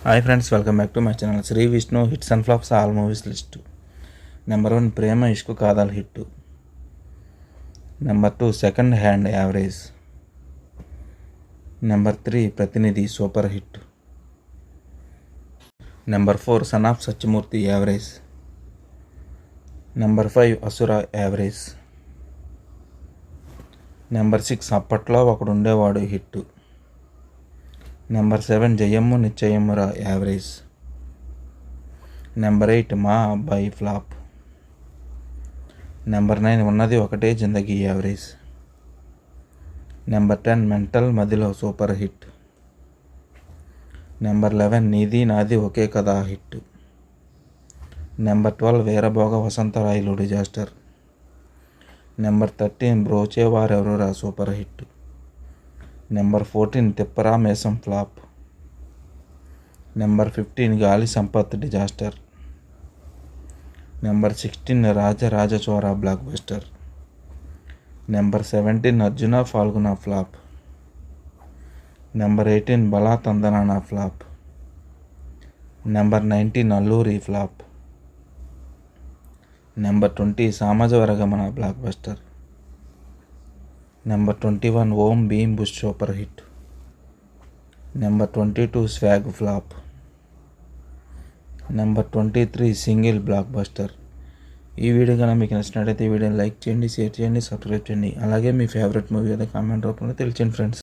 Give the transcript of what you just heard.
Hi friends, welcome back to my channel Sree Vishnu hits and flops all movies list. Number 1 Prema Ishq Kaadhal hit. Number 2 second hand average. Number 3 Prathinidhi super hit. Number 4 son of Satyamurthy average. Number 5 Asura average. Number 6 Appatlo Okadundevadu hit. Number 7 Jayammu Nischayammura average. Number 8 Maa Abbayi flop. Number 9 Unnadi Okate Zindagi average. Number 10 mental Madhilo super hit. Number 11 నీది Naadi Oke Katha hit. Number 12 Veerabhoga Vasantharayalu disaster. Number 13 Brochevarevarura super hit. Number 14 Thippara Meesam flop. Number 15 Gaali Sampath disaster. Number 16 Rajaraja Chora blockbuster. Number 17 Arjuna Phalguna flop. Number 18 Bhala Thandanana flop. Number 19 Alluri flop. Number 20 Samajavaragamana blockbuster. Number 21 Om Bheem Bush super hit. Number 22 swag flop. Number 23 single blockbuster. ఈ video కనుక మీకు నచ్చినట్లయితే ఈ వీడియోని like చేయండి, share చేయండి, subscribe చేయండి. అలాగే మీ ఫేవరెట్ మూవీ ఏదో కామెంట్ రూపంలో తెలియచేయండి ఫ్రెండ్స్.